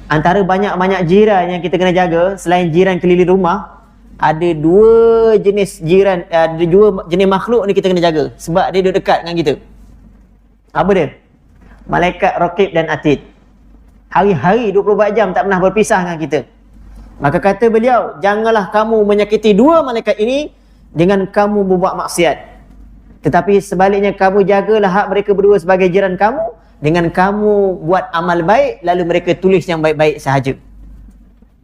antara banyak-banyak jiran yang kita kena jaga, selain jiran keliling rumah, ada dua jenis jiran, ada dua jenis makhluk ni kita kena jaga sebab dia duduk dekat dengan kita. Apa dia? Malaikat raqib dan atid. Hari-hari 24 jam tak pernah berpisah dengan kita. Maka kata beliau, janganlah kamu menyakiti dua malaikat ini dengan kamu berbuat maksiat. Tetapi sebaliknya kamu jagalah hak mereka berdua sebagai jiran kamu dengan kamu buat amal baik, lalu mereka tulis yang baik-baik sahaja.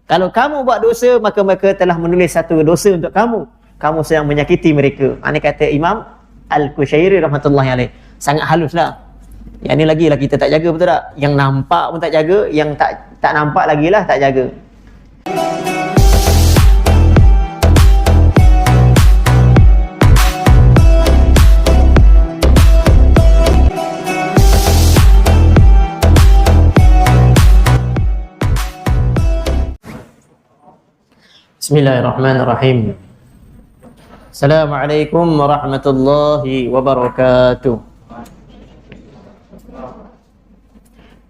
Kalau kamu buat dosa, maka mereka telah menulis satu dosa untuk kamu. Kamu sedang menyakiti mereka. Ini kata Imam Al-Qushairi rahmatullahi alaih. Sangat haluslah. Yang ni lagi lah kita tak jaga, betul tak? Yang nampak pun tak jaga, yang tak nampak lagi lah tak jaga. Bismillahirrahmanirrahim. Assalamualaikum warahmatullahi wabarakatuh.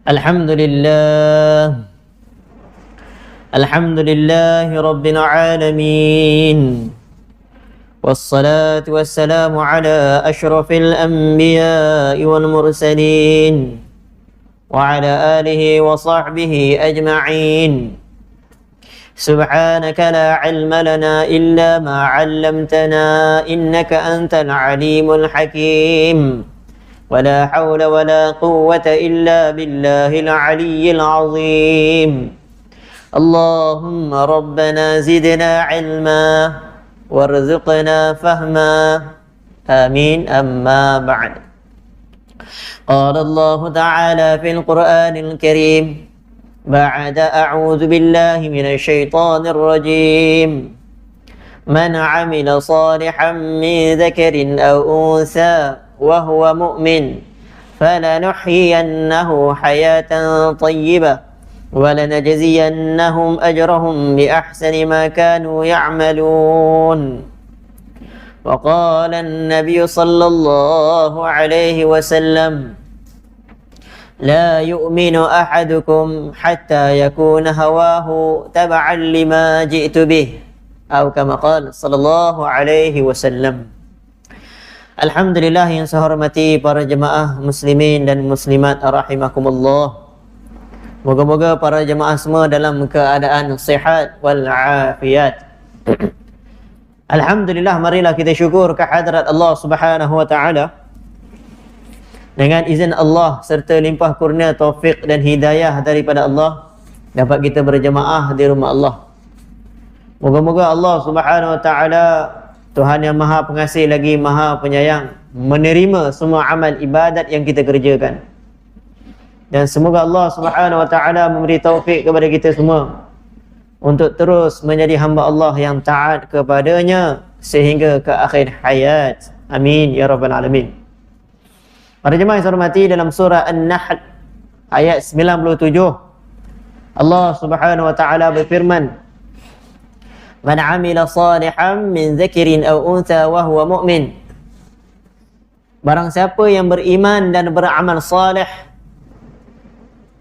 Alhamdulillah. Alhamdulillahi rabbil alamin. Wassalatu wassalamu ala asyrafil anbiya'i wal mursalin wa ala alihi wa sahbihi ajma'in. سبحانك لا علم لنا إلا ما علمتنا إنك أنت العليم الحكيم ولا حول ولا قوة إلا بالله العلي العظيم اللهم ربنا زدنا علما وارزقنا فهما آمين أما بعد قال الله تعالى في القرآن الكريم بعد أعوذ بالله من الشيطان الرجيم من عمل صالحا من ذكر أو أنثى وهو مؤمن فلنحيينه حياة طيبة ولنجزينهم أجرهم بأحسن ما كانوا يعملون وقال النبي صلى الله عليه وسلم لا يؤمن أحدكم حتى يكون هواه تبعا لما جئت به أو كما قال صلى الله عليه وسلم. Alhamdulillah yang saya hormati para jemaah muslimin dan muslimat rahimakumullah. Moga-moga para jemaah semua dalam keadaan sihat wal afiat. Alhamdulillah, marilah kita syukur kehadrat Allah Subhanahu wa taala. Dengan izin Allah serta limpah kurnia taufik dan hidayah daripada Allah, dapat kita berjemaah di rumah Allah. Moga-moga Allah Subhanahu wa taala, Tuhan yang Maha Pengasih lagi Maha Penyayang, menerima semua amal ibadat yang kita kerjakan. Dan semoga Allah Subhanahu wa taala memberi taufik kepada kita semua untuk terus menjadi hamba Allah yang taat kepadanya sehingga ke akhir hayat. Amin ya rabbal alamin. Para jemaah yang saya hormati, dalam surah An-Nahl ayat 97 Allah Subhanahu wa taala berfirman, "Man 'amila shalihan min dzakarin aw untha wa huwa mu'min." Barang siapa yang beriman dan beramal saleh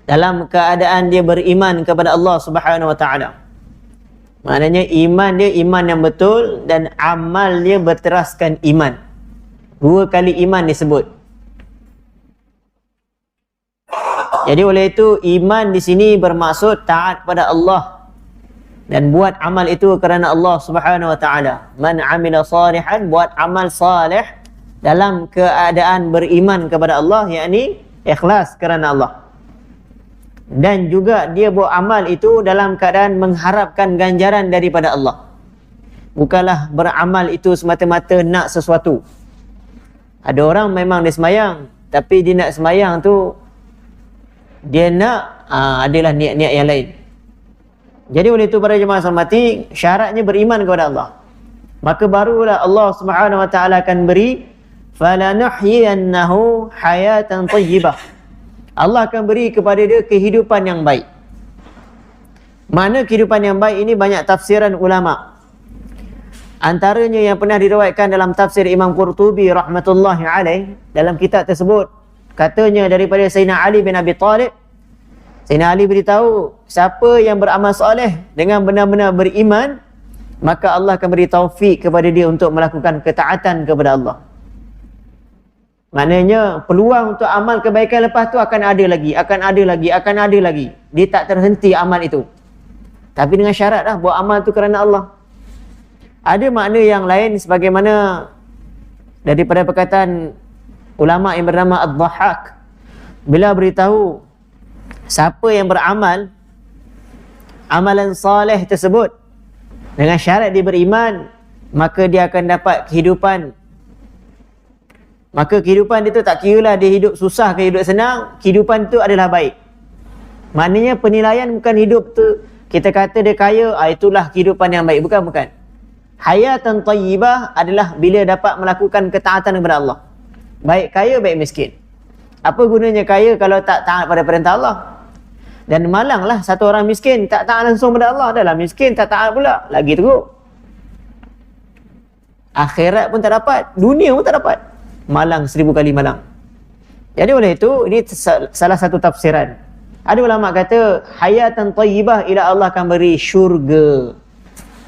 dalam keadaan dia beriman kepada Allah Subhanahu wa taala. Maknanya iman dia iman yang betul dan amal dia berteraskan iman. Dua kali iman disebut. Jadi oleh itu iman di sini bermaksud taat pada Allah dan buat amal itu kerana Allah Subhanahu wa taala. Man 'amila salihan, buat amal saleh dalam keadaan beriman kepada Allah, yakni ikhlas kerana Allah. Dan juga dia buat amal itu dalam keadaan mengharapkan ganjaran daripada Allah. Bukanlah beramal itu semata-mata nak sesuatu. Ada orang memang dia semayang, tapi dia nak semayang tu dia nak adalah niat-niat yang lain. Jadi oleh itu para jemaah hormati, syaratnya beriman kepada Allah. Maka barulah Allah Subhanahu wa taala akan beri falanuhyiyannahu hayatan thayyibah. Allah akan beri kepada dia kehidupan yang baik. Mana kehidupan yang baik ini banyak tafsiran ulama. Antaranya yang pernah diriwayatkan dalam tafsir Imam Qurtubi rahmatullahi alaih, dalam kitab tersebut katanya daripada Sayyidina Ali bin Abi Talib, Sayyidina Ali beritahu, siapa yang beramal soleh dengan benar-benar beriman, maka Allah akan beri taufik kepada dia untuk melakukan ketaatan kepada Allah. Maknanya peluang untuk amal kebaikan lepas tu akan ada lagi, akan ada lagi, akan ada lagi. Dia tak terhenti amal itu. Tapi dengan syarat lah, buat amal tu kerana Allah. Ada makna yang lain sebagaimana daripada perkataan ulama yang bernama Ad-Dhahhak. Bila beritahu, siapa yang beramal amalan soleh tersebut dengan syarat dia beriman, maka dia akan dapat kehidupan. Maka kehidupan dia tu tak kiralah dia hidup susah ke hidup senang, kehidupan tu adalah baik. Maknanya penilaian bukan hidup tu kita kata dia kaya, itulah kehidupan yang baik. Bukan. Hayatan tayyibah adalah bila dapat melakukan ketaatan kepada Allah. Baik kaya, baik miskin. Apa gunanya kaya kalau tak taat pada perintah Allah? Dan malanglah satu orang miskin tak taat langsung pada Allah. Adalah miskin tak taat pula, lagi teruk. Akhirat pun tak dapat, dunia pun tak dapat. Malang 1000 kali malang. Jadi oleh itu, ini salah satu tafsiran. Ada ulama kata hayatan tayyibah ila Allah akan beri syurga.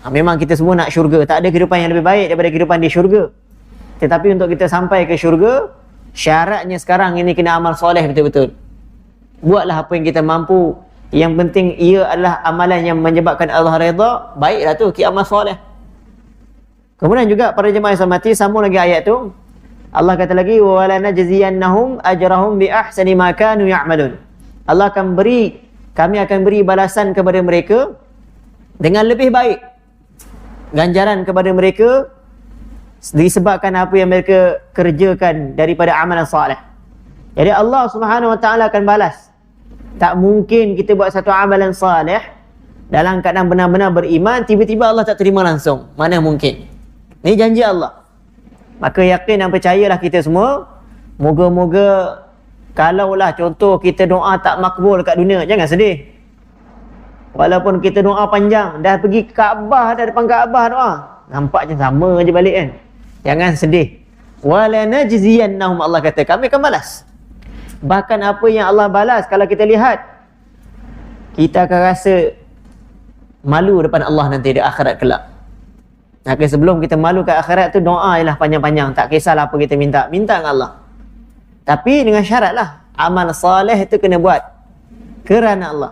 Memang kita semua nak syurga, tak ada kehidupan yang lebih baik daripada kehidupan di syurga. Tetapi untuk kita sampai ke syurga, syaratnya sekarang ini kena amal soleh betul-betul. Buatlah apa yang kita mampu. Yang penting ia adalah amalan yang menyebabkan Allah redha. Baiklah tu, amal soleh. Kemudian juga para jemaah yang saya hormati, sambung lagi ayat tu. Allah kata lagi, wa lanajziyannahum ajrahum bi ahsani ma kanu ya'malun. Allah akan beri, kami akan beri balasan kepada mereka dengan lebih baik. Ganjaran kepada mereka disebabkan apa yang mereka kerjakan daripada amalan soleh. Jadi Allah Subhanahu wa taala akan balas. Tak mungkin kita buat satu amalan soleh dalam keadaan benar-benar beriman, tiba-tiba Allah tak terima langsung. Mana mungkin? Ini janji Allah. Maka yakin dan percayalah kita semua, moga-moga kalaulah contoh kita doa tak makbul kat dunia, jangan sedih. Walaupun kita doa panjang, dah pergi ke Kaabah, dah depan Kaabah doa, nampak macam sama je balik kan. Jangan sedih. Wala najziyannahum, Allah kata kami akan balas. Bahkan apa yang Allah balas, kalau kita lihat, kita akan rasa malu depan Allah nanti di akhirat kelak. Maka sebelum kita malu ke akhirat tu, doa ialah panjang-panjang. Tak kisahlah apa kita minta, minta dengan Allah. Tapi dengan syarat lah, amal soleh itu kena buat kerana Allah.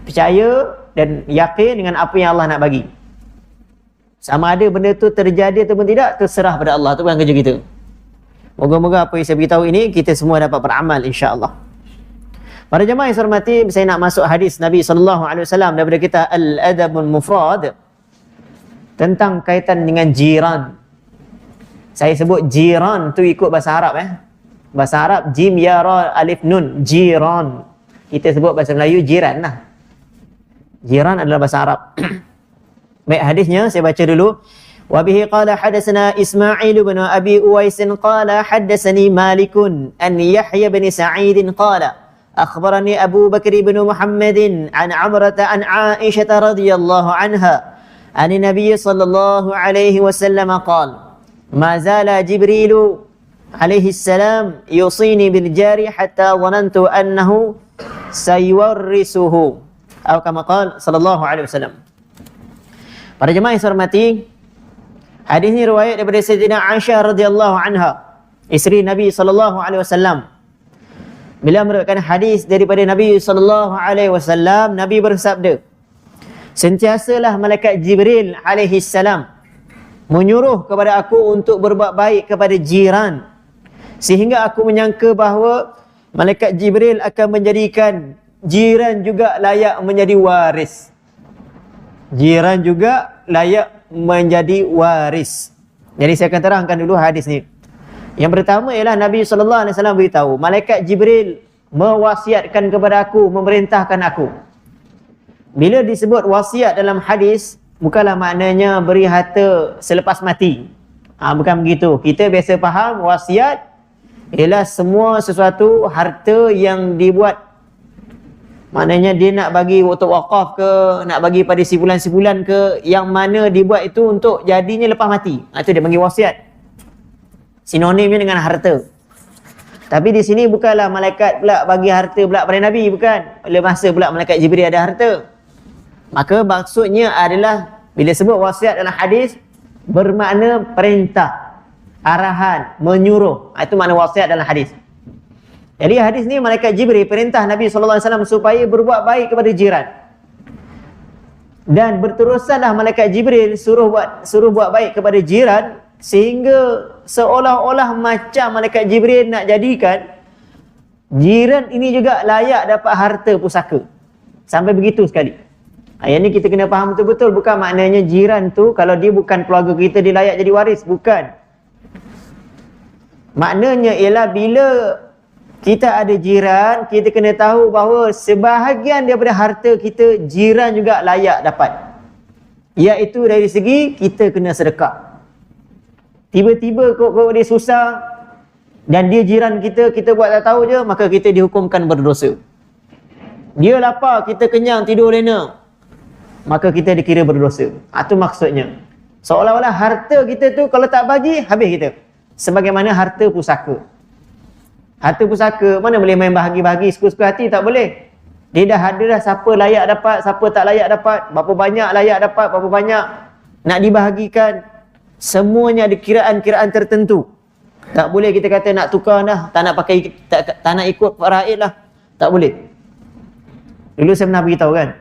Percaya dan yakin dengan apa yang Allah nak bagi. Sama ada benda tu terjadi ataupun tidak, terserah pada Allah. Itu bukan kerja kita. Moga-moga apa yang saya beritahu ini, kita semua dapat beramal insya-Allah. Para jemaah yang saya hormati, saya nak masuk hadis Nabi SAW daripada kita Al-Adabul Mufrad tentang kaitan dengan jiran. Saya sebut jiran tu ikut bahasa Arab Bahasa Arab jim ya ra alif nun, jiran. Kita sebut bahasa Melayu jiran lah. Jiran adalah bahasa Arab. Baik, hadisnya saya baca dulu. Wa bihi qala hadatsana Ismail bin Abi Uwais qala hadatsani Malik an Yahya bin Sa'id qala akhbarani Abu Bakr bin Muhammad an Amrah an Aisyah radhiyallahu anha an Nabi sallallahu alaihi wasallam qala ma zala Jibril alaihi salam yusini bil jari hatta dhanantu annahu sayuwarrisuhu atau kama qala sallallahu alaihi wasallam. Para jemaah yang saya hormati, hadis ini riwayat daripada Sayyidatina Aisyah radhiyallahu anha, isteri Nabi sallallahu alaihi wasallam. Bila meriwayatkan hadis daripada Nabi sallallahu alaihi wasallam, Nabi bersabda, sentiasalah malaikat Jibril alaihi salam menyuruh kepada aku untuk berbuat baik kepada jiran, sehingga aku menyangka bahawa malaikat Jibril akan menjadikan jiran juga layak menjadi waris. Jiran juga layak menjadi waris. Jadi saya akan terangkan dulu hadis ni. Yang pertama ialah Nabi SAW beritahu, malaikat Jibril mewasiatkan kepada aku, memerintahkan aku. Bila disebut wasiat dalam hadis, bukanlah maknanya beri harta selepas mati. Bukan begitu. Kita biasa faham wasiat ialah semua sesuatu harta yang dibuat. Maknanya dia nak bagi untuk wakaf ke, nak bagi pada sibulan-sibulan ke, yang mana dibuat itu untuk jadinya lepas mati. Itu dia panggil wasiat. Sinonimnya dengan harta. Tapi di sini bukanlah malaikat pula bagi harta pula pada Nabi, bukan. Bila masa pula malaikat Jibril ada harta. Maka maksudnya adalah bila sebut wasiat dalam hadis bermakna perintah, arahan, menyuruh. Itu makna wasiat dalam hadis. Jadi hadis ni malaikat Jibril perintah Nabi SAW supaya berbuat baik kepada jiran. Dan berterusanlah malaikat Jibril suruh buat baik kepada jiran, sehingga seolah-olah macam malaikat Jibril nak jadikan jiran ini juga layak dapat harta pusaka. Sampai begitu sekali. Yang ni kita kena faham betul-betul. Bukan maknanya jiran tu kalau dia bukan keluarga kita dia layak jadi waris. Bukan. Maknanya ialah bila kita ada jiran, kita kena tahu bahawa sebahagian daripada harta kita jiran juga layak dapat. Iaitu dari segi kita kena sedekah. Tiba-tiba kok dia susah dan dia jiran kita, kita buat tak tahu je, maka kita dihukumkan berdosa. Dia lapar, kita kenyang, tidur lena, maka kita dikira berdosa. Itu maksudnya. Seolah-olah harta kita tu kalau tak bagi, habis kita. Sebagaimana harta pusaka. Harta pusaka mana boleh main bahagi-bahagi suka-suka hati, tak boleh. Dia dah ada dah siapa layak dapat, siapa tak layak dapat, berapa banyak layak dapat, berapa banyak nak dibahagikan. Semuanya ada kiraan-kiraan tertentu. Tak boleh kita kata nak tukar dah, tak nak pakai, tak nak ikut faraid lah. Tak boleh. Dulu saya pernah beritahu kan,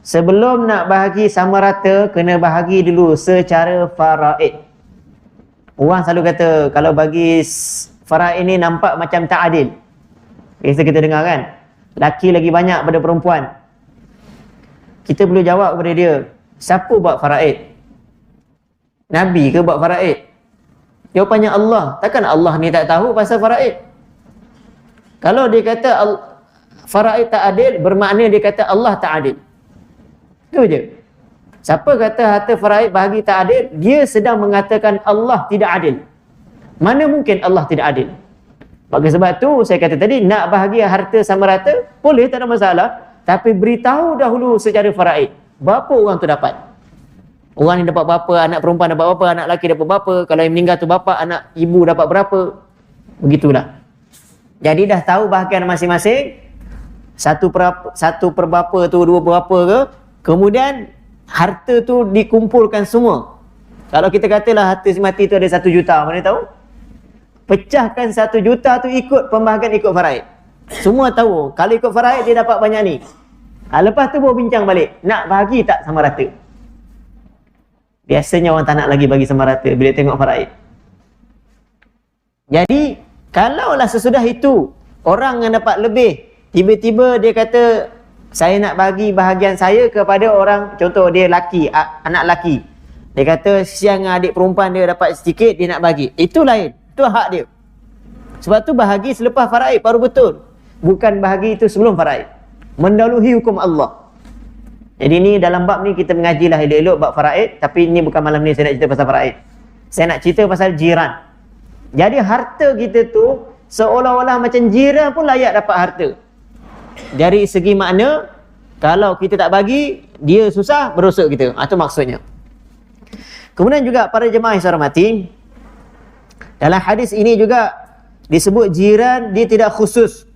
sebelum nak bahagi sama rata, kena bahagi dulu secara faraid. Orang selalu kata kalau bagi faraid ni nampak macam tak adil. Biasa kita dengar kan, laki lagi banyak pada perempuan. Kita perlu jawab kepada dia, siapa buat faraid? Nabi ke buat faraid? Jawapannya Allah. Takkan Allah ni tak tahu pasal faraid? Kalau dia kata faraid tak adil, bermakna dia kata Allah tak adil. Itu je. Siapa kata harta faraid bahagi tak adil, dia sedang mengatakan Allah tidak adil. Mana mungkin Allah tidak adil? Maka sebab tu saya kata tadi, nak bahagi harta sama rata, boleh, tak ada masalah. Tapi beritahu dahulu secara faraid. Berapa orang tu dapat? Orang ni dapat berapa, anak perempuan dapat berapa, anak lelaki dapat berapa, kalau yang meninggal tu bapa, anak ibu dapat berapa. Begitulah. Jadi dah tahu bahagian masing-masing, satu per berapa tu, dua berapa ke, kemudian harta tu dikumpulkan semua. Kalau kita katalah harta si mati tu ada 1 juta, mana tahu? Pecahkan 1 juta tu ikut pembahagian, ikut faraid. Semua tahu, kalau ikut faraid dia dapat banyak ni. Lepas tu baru bincang balik, nak bahagi tak sama rata? Biasanya orang tak nak lagi bagi sama rata bila tengok faraid. Jadi, kalaulah sesudah itu, orang yang dapat lebih, tiba-tiba dia kata, saya nak bagi bahagian saya kepada orang, contoh dia laki, anak laki. Dia kata, siang adik perempuan dia dapat sedikit, dia nak bagi. Itu lain. Itu hak dia. Sebab tu bahagi selepas faraid baru betul. Bukan bahagi itu sebelum faraid. Mendahului hukum Allah. Jadi ni dalam bab ni kita mengajilah elok-elok bab faraid, tapi ni bukan malam ni saya nak cerita pasal faraid. Saya nak cerita pasal jiran. Jadi harta kita tu seolah-olah macam jiran pun layak dapat harta. Dari segi makna, kalau kita tak bagi, dia susah, berdosa kita. Itu maksudnya. Kemudian juga para jemaah yang saya hormati, dalam hadis ini juga disebut jiran dia tidak khusus.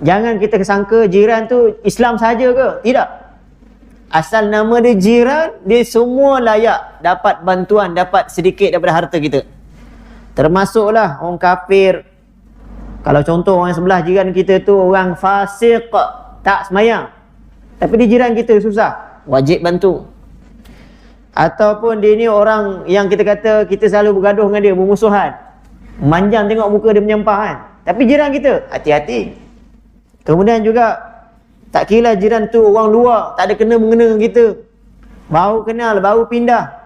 Jangan kita sangka jiran tu Islam saja ke? Tidak. Asal nama dia jiran, dia semua layak dapat bantuan, dapat sedikit daripada harta kita. Termasuklah orang kafir. Kalau contoh orang sebelah jiran kita tu orang fasik, tak semayang, tapi dia jiran kita susah, wajib bantu. Ataupun dia ni orang yang kita kata kita selalu bergaduh dengan dia, bermusuhan, manjang tengok muka dia menyempah kan, tapi jiran kita, hati-hati. Kemudian juga tak kira jiran tu orang luar, tak ada kena-mengena dengan kita, baru kenal, baru pindah,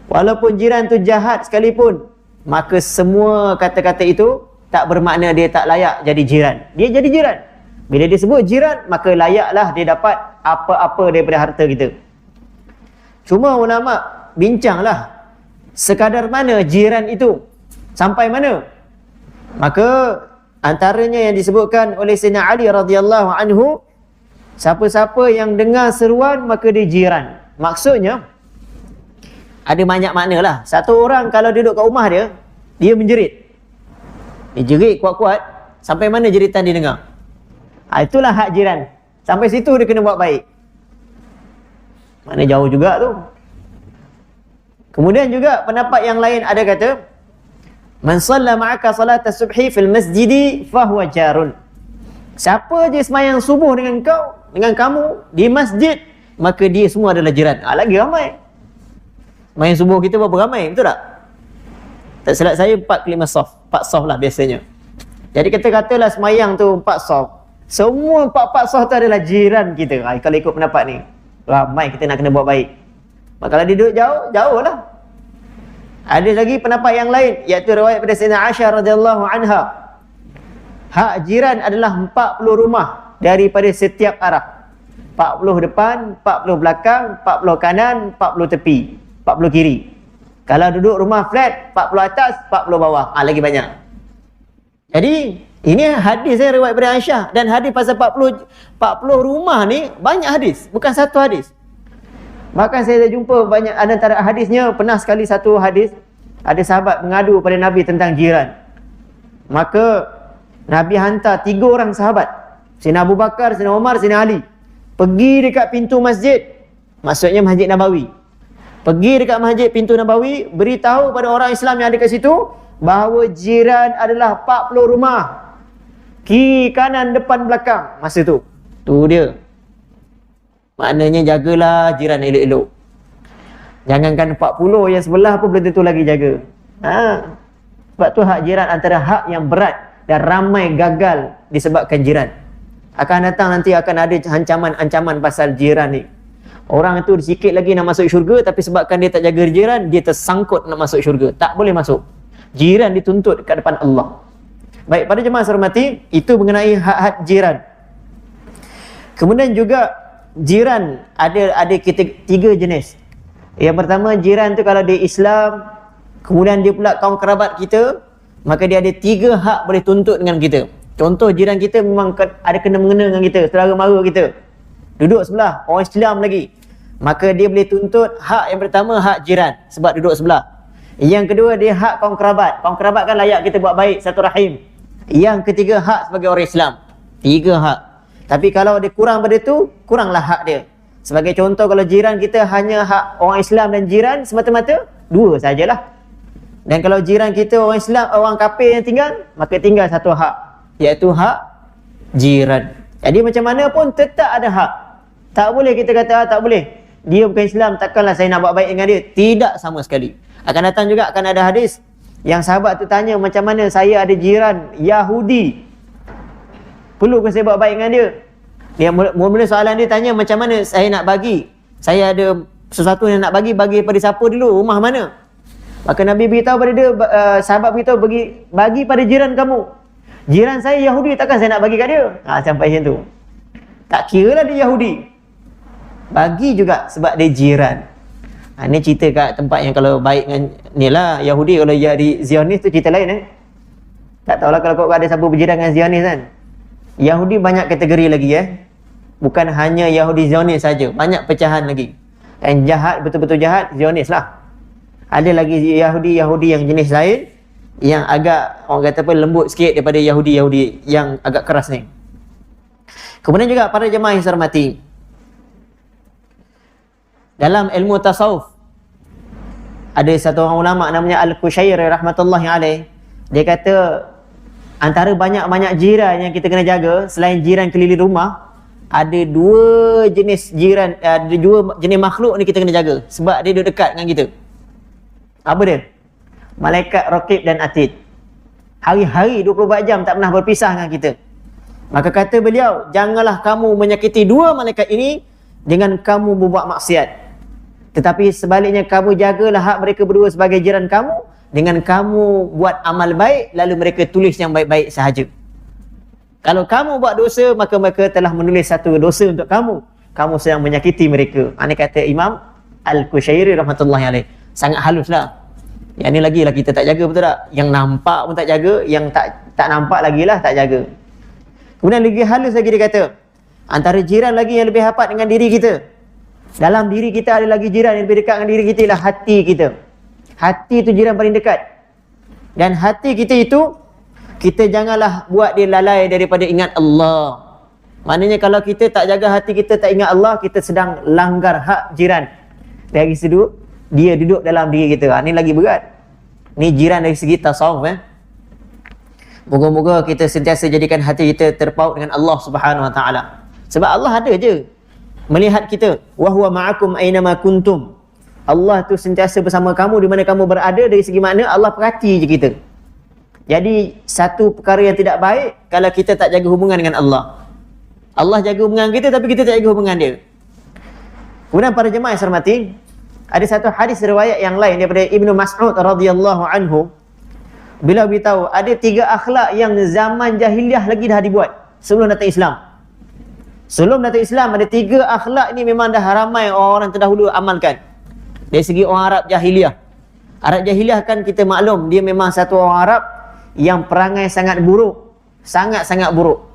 walaupun jiran tu jahat sekalipun, maka semua kata-kata itu tak bermakna dia tak layak jadi jiran. Dia jadi jiran. Bila dia sebut jiran, maka layaklah dia dapat apa-apa daripada harta kita. Cuma ulama bincanglah sekadar mana jiran itu, sampai mana. Maka antaranya yang disebutkan oleh Sayyidina Ali radhiyallahu anhu, siapa-siapa yang dengar seruan maka dia jiran. Maksudnya ada banyak makna lah. Satu orang kalau duduk kat rumah dia, dia menjerit. Dia jerit kuat-kuat, sampai mana jeritan dia dengar. Itulah hak jiran. Sampai situ dia kena buat baik. Mana jauh juga tu. Kemudian juga pendapat yang lain ada kata, man shalla ma'aka salat as-subhi fil masjidi fahuwa jarun. Siapa je sembahyang subuh dengan kamu di masjid, maka dia semua adalah jiran. Lagi ramai. Sembahyang subuh kita berapa ramai, betul tak? Tak silap saya 4 ke 5 saf. 4 saf lah biasanya. Jadi kita katalah sembahyang tu 4 saf. Semua 4 saf tu adalah jiran kita. Kalau ikut pendapat ni, ramai kita nak kena buat baik. Maka kalau dia duduk jauh, jauh lah. Ada lagi pendapat yang lain, iaitu riwayat pada Sayyidina Aisyah radhiyallahu anha. Hak jiran adalah 40 rumah daripada setiap arah. 40 depan, 40 belakang, 40 kanan, 40 tepi, 40 kiri. Kalau duduk rumah flat, 40 atas, 40 bawah. Lagi banyak. Jadi, ini hadis saya riwayat daripada Aisyah. Dan hadis pasal 40 rumah ni, banyak hadis. Bukan satu hadis. Bahkan saya dah jumpa banyak antara hadisnya. Pernah sekali satu hadis, ada sahabat mengadu pada Nabi tentang jiran. Maka, Nabi hantar 3 orang sahabat. Sayyidina Abu Bakar, Sayyidina Umar, Sayyidina Ali. Pergi dekat pintu masjid. Maksudnya Masjid Nabawi. Pergi dekat masjid pintu Nabawi, beritahu pada orang Islam yang ada kat situ bahawa jiran adalah 40 rumah. Kiri, kanan, depan, belakang. Masa tu. Tu dia. Maknanya jagalah jiran elok-elok. Jangankan 40, yang sebelah pun belum tentu lagi jaga. Sebab tu hak jiran antara hak yang berat dan ramai gagal disebabkan jiran. Akan datang nanti akan ada ancaman-ancaman pasal jiran ni. Orang itu sikit lagi nak masuk syurga, tapi sebabkan dia tak jaga jiran, dia tersangkut nak masuk syurga. Tak boleh masuk. Jiran dituntut kat depan Allah. Baik, pada jemaah hormati, itu mengenai hak-hak jiran. Kemudian juga jiran ada kita 3 jenis. Yang pertama, jiran tu kalau dia Islam, kemudian dia pula kaum kerabat kita, maka dia ada 3 hak boleh tuntut dengan kita. Contoh, jiran kita memang ada kena mengena dengan kita, saudara mara kita. Duduk sebelah, orang Islam lagi. Maka dia boleh tuntut hak yang pertama, hak jiran, sebab duduk sebelah. Yang kedua, dia hak kaum kerabat. Kaum kerabat kan layak kita buat baik, satu rahim. Yang ketiga, hak sebagai orang Islam. 3 hak. Tapi kalau dia kurang pada tu, kuranglah hak dia. Sebagai contoh, kalau jiran kita hanya hak orang Islam dan jiran semata-mata, 2 sajalah. Dan kalau jiran kita orang Islam, orang kafir yang tinggal, maka tinggal satu hak, iaitu hak jiran. Jadi macam mana pun tetap ada hak. Tak boleh kita kata tak boleh. Dia bukan Islam, takkanlah saya nak buat baik dengan dia. Tidak sama sekali. Akan datang juga akan ada hadis yang sahabat tu tanya, macam mana saya ada jiran Yahudi, perlu ke saya buat baik dengan dia? Dia mula soalan dia tanya, macam mana saya nak bagi? Saya ada sesuatu yang nak bagi pada siapa dulu? Rumah mana? Maka Nabi beritahu pada dia, sahabat beritahu, bagi pada jiran kamu. Jiran saya Yahudi, takkan saya nak bagi kat dia? Sampai macam tu. Tak kira lah dia Yahudi. Bagi juga sebab dia jiran. Ini cerita kat tempat yang kalau baik dengan ni lah Yahudi. Kalau jadi Zionis tu cerita lain. Tak tahulah kalau kau ada siapa berjiran dengan Zionis kan. Yahudi banyak kategori lagi Bukan hanya Yahudi Zionis saja, banyak pecahan lagi. Yang jahat, betul-betul jahat, Zionis lah. Ada lagi Yahudi yang jenis lain, yang agak orang kata apa, lembut sikit daripada Yahudi yang agak keras ni. Kemudian juga para jemaah yang saya hormati, dalam ilmu tasawuf ada satu orang ulama namanya Al-Qushairi rahmatullahi alaih. Dia kata antara banyak-banyak jiran yang kita kena jaga selain jiran keliling rumah, ada 2 jenis jiran, ada 2 jenis makhluk ni kita kena jaga sebab dia duduk dekat dengan kita. Apa dia? Malaikat Raqib dan Atid. Hari-hari 24 jam tak pernah berpisah dengan kita. Maka kata beliau, janganlah kamu menyakiti 2 malaikat ini dengan kamu berbuat maksiat. Tetapi sebaliknya kamu jagalah hak mereka berdua sebagai jiran kamu dengan kamu buat amal baik, lalu mereka tulis yang baik-baik sahaja. Kalau kamu buat dosa, maka mereka telah menulis satu dosa untuk kamu. Kamu sedang menyakiti mereka. Ini kata Imam Al-Qushairi rahmatullahi alaih. Sangat halus lah. Yang ni lagi lah kita tak jaga, betul tak? Yang nampak pun tak jaga, yang tak nampak lagi lah tak jaga. Kemudian lagi halus lagi dia kata, antara jiran lagi yang lebih rapat dengan diri kita. Dalam diri kita ada lagi jiran yang lebih dekat dengan diri kita, ialah hati kita. Hati itu jiran paling dekat. Dan hati kita itu kita janganlah buat dia lalai daripada ingat Allah. Maknanya kalau kita tak jaga hati kita, tak ingat Allah, kita sedang langgar hak jiran. Dari segi dia duduk dalam diri kita. Ni lagi berat. Ni jiran dari segi tasawuf. Moga-moga kita sentiasa jadikan hati kita terpaut dengan Allah Subhanahu Wa Taala. Sebab Allah ada je melihat kita. Wa huwa ma'akum aynama kuntum. Allah tu sentiasa bersama kamu di mana kamu berada. Dari segi makna Allah perhati je kita. Jadi satu perkara yang tidak baik kalau kita tak jaga hubungan dengan Allah. Allah jaga hubungan kita tapi kita tak jaga hubungan dia. Kemudian para jemaah yang saya hormati, ada satu hadis riwayat yang lain daripada Ibnu Mas'ud radhiyallahu anhu. Beliau beritahu ada 3 akhlak yang zaman jahiliah lagi dah dibuat sebelum datang Islam. Sebelum datang Islam ada 3 akhlak ni memang dah ramai orang terdahulu amalkan. Dari segi orang Arab jahiliah. Arab jahiliah kan kita maklum dia memang satu orang Arab yang perangai sangat buruk. Sangat-sangat buruk.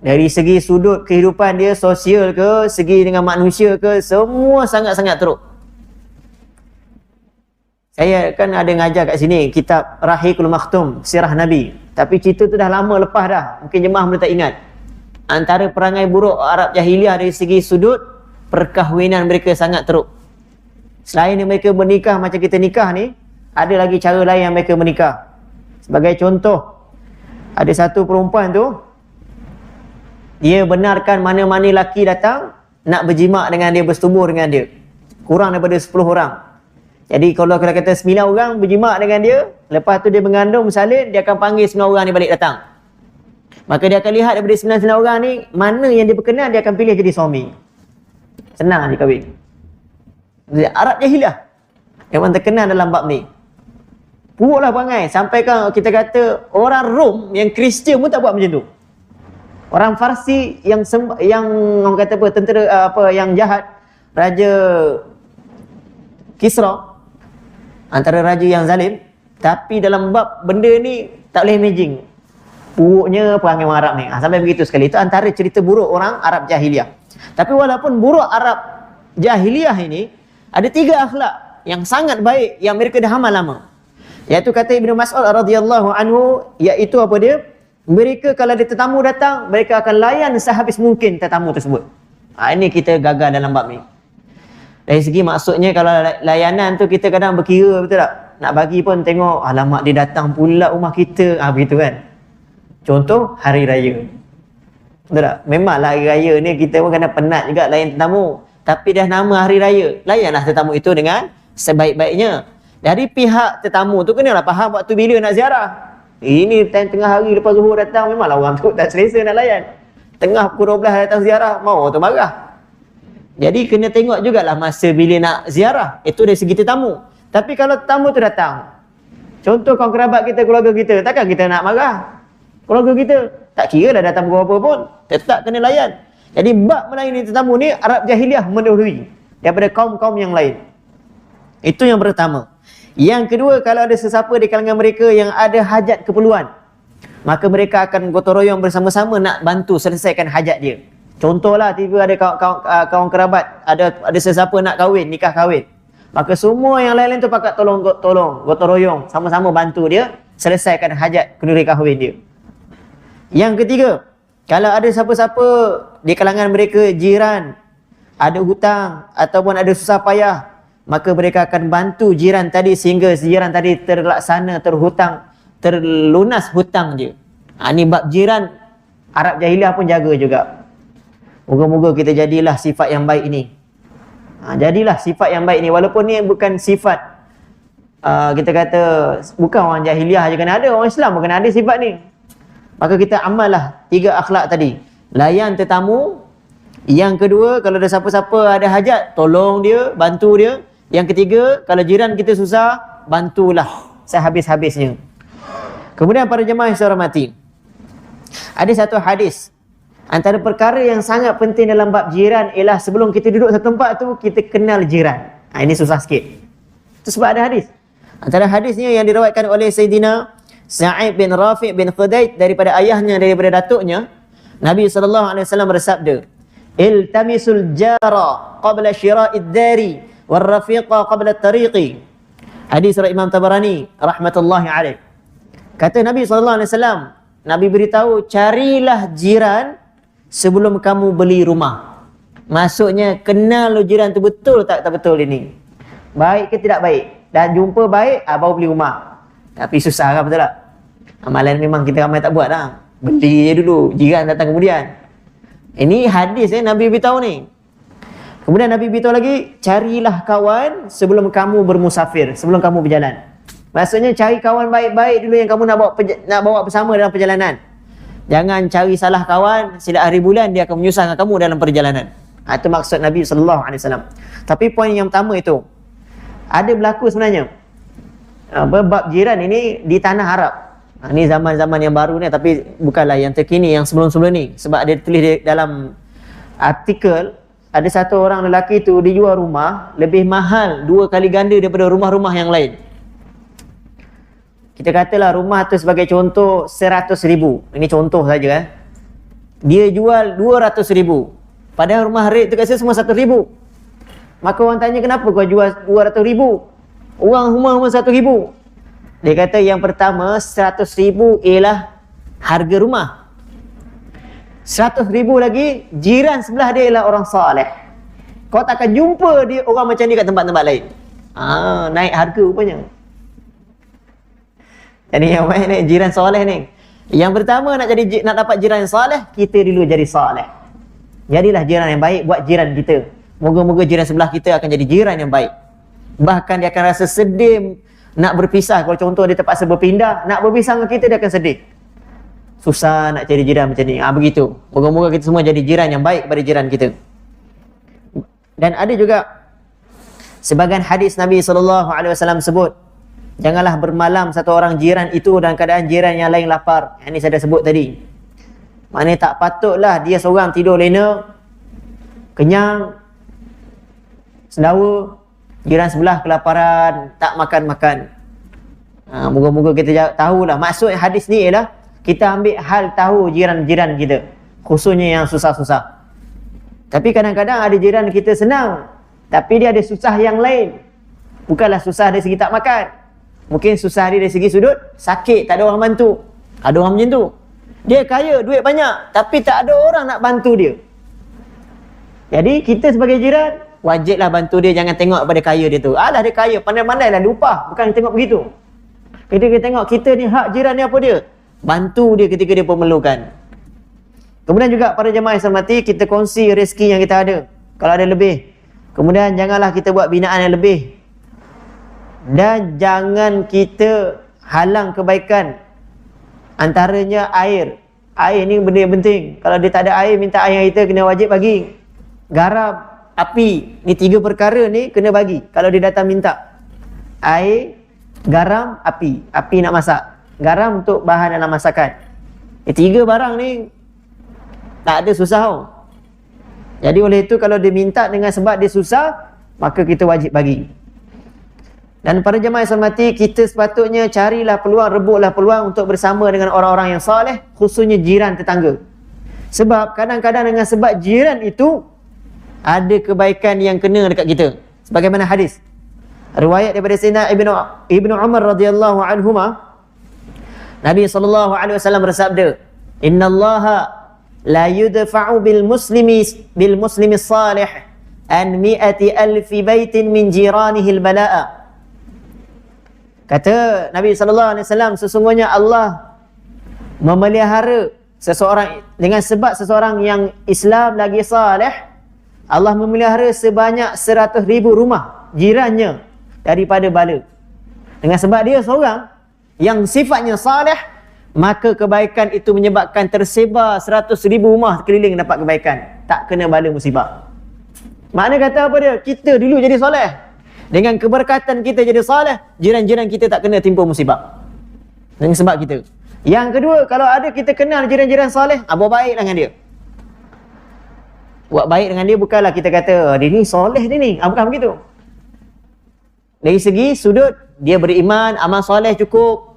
Dari segi sudut kehidupan dia, sosial ke, segi dengan manusia ke, semua sangat-sangat teruk. Saya kan ada ngajar kat sini kitab Rahiqul Makhtum, Sirah Nabi. Tapi cerita tu dah lama lepas dah. Mungkin jemaah boleh tak ingat. Antara perangai buruk Arab jahiliah dari segi sudut perkahwinan mereka sangat teruk. Selain mereka menikah macam kita nikah ni, ada lagi cara lain yang mereka menikah. Sebagai contoh, ada satu perempuan tu, dia benarkan mana-mana lelaki datang nak berjimak dengan dia, bersetubuh dengan dia. Kurang daripada 10 orang. Jadi kalau kita kata 9 orang berjimak dengan dia, lepas tu dia mengandung, bersalin, dia akan panggil 9 orang ni balik datang. Maka dia akan lihat daripada 9 orang ni, mana yang dia berkenan, dia akan pilih jadi suami. Senang dia kahwin. Arab jahiliah memang terkenal dalam bab ni. Buruklah perangai. Sampai kan kita kata orang Rom yang Kristian pun tak buat macam tu. Orang Farsi yang orang kata apa, tentera yang jahat, Raja Kisra, antara raja yang zalim, tapi dalam bab benda ni tak boleh imagine buruknya perangai orang Arab ni. Sampai begitu sekali. Itu antara cerita buruk orang Arab jahiliah. Tapi walaupun buruk Arab jahiliah ini, ada 3 akhlak yang sangat baik yang mereka dah amal lama. Iaitu kata Ibnu Mas'ud radhiyallahu anhu, iaitu apa dia? Mereka kalau ada tetamu datang, mereka akan layan sehabis mungkin tetamu tersebut. Ini kita gagal dalam bab ni. Dari segi maksudnya kalau layanan tu kita kadang berkira, betul tak? Nak bagi pun tengok, alamak dia datang pula rumah kita. Begitu kan. Contoh hari raya. Betul tak? Memanglah hari raya ni kita pun kadang penat juga layan tetamu. Tapi dah nama hari raya, layanlah tetamu itu dengan sebaik-baiknya. Dari pihak tetamu tu kenalah faham waktu bila nak ziarah. Ini time tengah hari lepas zuhur datang, memanglah orang tu tak selesa nak layan. Tengah pukul 12 datang ziarah, mau tu marah. Jadi kena tengok jugalah masa bila nak ziarah. Itu dari segi tetamu. Tapi kalau tetamu tu datang, contoh kawan kerabat kita, keluarga kita, takkan kita nak marah? Keluarga kita, tak kira dah datang pukul apa pun, tetap kena layan. Jadi bab melayani tetamu ni Arab jahiliah mendahului daripada kaum-kaum yang lain. Itu yang pertama. Yang kedua, kalau ada sesiapa di kalangan mereka yang ada hajat keperluan, maka mereka akan gotong royong bersama-sama nak bantu selesaikan hajat dia. Contohlah tiba ada kawan kerabat, ada sesiapa nak kahwin, nikah kahwin. Maka semua yang lain-lain tu pakat tolong gotong royong, sama-sama bantu dia selesaikan hajat kenduri kahwin dia. Yang ketiga, kalau ada siapa-siapa di kalangan mereka jiran ada hutang ataupun ada susah payah, maka mereka akan bantu jiran tadi sehingga jiran tadi terlaksana, terlunas hutang dia. Ini bab jiran Arab jahiliah pun jaga juga. Moga-moga kita jadilah sifat yang baik ini. Jadilah sifat yang baik ini. Walaupun ni bukan sifat kita kata bukan orang jahiliah je kena ada, orang Islam pun kena ada sifat ni. Maka kita amallah 3 akhlak tadi. Layan tetamu. Yang kedua, kalau ada siapa-siapa ada hajat, tolong dia, bantu dia. Yang ketiga, kalau jiran kita susah, bantulah sehabis-habisnya. Kemudian para jemaah yang saya hormati, ada satu hadis. Antara perkara yang sangat penting dalam bab jiran ialah sebelum kita duduk satu tempat tu, kita kenal jiran. Ini susah sikit. Itu sebab ada hadis. Antara hadisnya yang diriwayatkan oleh Sayyidina Sa'id bin Rafi' bin Khudaid daripada ayahnya, daripada datuknya, Nabi SAW bersabda, iltamisul jara qabla syira'id dari wal rafiqa qabla tariqi. Hadis riwayat Imam Tabarani rahmatullahi alaih. Kata Nabi SAW, Nabi beritahu, carilah jiran sebelum kamu beli rumah. Maksudnya, kenal lo jiran tu betul tak betul ini. Baik ke tidak baik. Dan jumpa baik, baru beli rumah. Tapi susah kan, betul tak? Amalan memang kita ramai tak buat lah. Beli je dulu, jiran datang kemudian. Ini hadis Nabi beritahu ni. Kemudian Nabi beritahu lagi, carilah kawan sebelum kamu bermusafir, sebelum kamu berjalan. Maksudnya cari kawan baik-baik dulu yang kamu nak bawa bersama dalam perjalanan. Jangan cari salah kawan, sila hari bulan dia akan menyusahkan kamu dalam perjalanan. Itu maksud Nabi SAW. Tapi poin yang pertama itu, ada berlaku sebenarnya. Bab jiran ini di tanah Arab. Ini zaman-zaman yang baru ni, tapi bukanlah yang terkini, yang sebelum-sebelum ni. Sebab dia tulis dalam artikel, ada satu orang lelaki tu dia jual rumah lebih mahal 2 kali ganda daripada rumah-rumah yang lain. Kita katalah rumah tu sebagai contoh 100,000. Ini contoh saja Dia jual 200,000. Padahal rumah rate tu kat semua 100,000. Maka orang tanya, kenapa kau jual 200,000? Orang rumah 100,000. Dia kata yang pertama, 100,000 ialah harga rumah. 100,000 lagi, jiran sebelah dia ialah orang soleh. Kau takkan jumpa dia orang macam ni kat tempat-tempat lain. Naik harga rupanya. Jadi yang baik ni, jiran soleh ni. Yang pertama nak dapat jiran yang soleh, kita dulu jadi soleh. Jadilah jiran yang baik buat jiran kita. Moga-moga jiran sebelah kita akan jadi jiran yang baik. Bahkan dia akan rasa sedih nak berpisah. Kalau contoh dia terpaksa berpindah, nak berpisah dengan kita dia akan sedih. Susah nak cari jiran macam ni. Begitu. Moga-moga kita semua jadi jiran yang baik kepada jiran kita. Dan ada juga sebagian hadis Nabi SAW sebut, janganlah bermalam satu orang jiran itu dalam keadaan jiran yang lain lapar. Yang ini saya dah sebut tadi. Maknanya tak patutlah dia seorang tidur lena, kenyang, sendawa, jiran sebelah kelaparan, tak makan-makan. Moga-moga kita tahulah. Maksud hadis ni ialah kita ambil hal tahu jiran-jiran kita, khususnya yang susah-susah. Tapi kadang-kadang ada jiran kita senang, tapi dia ada susah yang lain. Bukanlah susah dari segi tak makan. Mungkin susah dia dari segi sudut sakit, tak ada orang bantu. Ada orang macam tu. Dia kaya, duit banyak, tapi tak ada orang nak bantu dia. Jadi kita sebagai jiran, wajiblah bantu dia. Jangan tengok pada kaya dia tu. Alah dia kaya, pandai-pandai lah lupa. Bukan tengok begitu. Kita tengok kita ni hak jiran ni apa dia. Bantu dia ketika dia memerlukan. Kemudian juga para jemaah yang hormati, kita kongsi rezeki yang kita ada. Kalau ada lebih. Kemudian janganlah kita buat binaan yang lebih. Dan jangan kita halang kebaikan. Antaranya air. Air ni benda yang penting. Kalau dia tak ada air, minta air yang kita kena wajib bagi. Garam, api. Ni 3 perkara ni kena bagi. Kalau dia datang minta. Air, garam, api. Api nak masak. Garam untuk bahan dalam masakan. 3 barang ni tak ada susah tau. Jadi oleh itu kalau dia minta dengan sebab dia susah, maka kita wajib bagi. Dan para jemaah yang hormati, kita sepatutnya carilah peluang, rebutlah peluang untuk bersama dengan orang-orang yang soleh, khususnya jiran tetangga. Sebab kadang-kadang dengan sebab jiran itu ada kebaikan yang kena dekat kita. Sebagaimana hadis riwayat daripada Sayyidina Ibnu Umar radhiyallahu anhuma, Nabi SAW bersabda, "Innallaha la yudfa'u bil muslimi salih an 100,000 baitin min jiranihi al bala'a." Kata Nabi SAW, sesungguhnya Allah memelihara seseorang dengan sebab seseorang yang Islam lagi salih, Allah memelihara sebanyak 100,000 rumah jirannya daripada bala. Dengan sebab dia seorang yang sifatnya salih, maka kebaikan itu menyebabkan tersebar 100,000 rumah keliling dapat kebaikan, tak kena bala musibah. Makna kata apa dia? Kita dulu jadi soleh. Dengan keberkatan kita jadi soleh, jiran-jiran kita tak kena timpa musibah. Dengan sebab kita. Yang kedua, kalau ada kita kenal jiran-jiran soleh, buat baik dengan dia. Buat baik dengan dia bukanlah kita kata, dia ni soleh dia ni. Bukan begitu. Dari segi sudut, dia beriman, amal soleh cukup.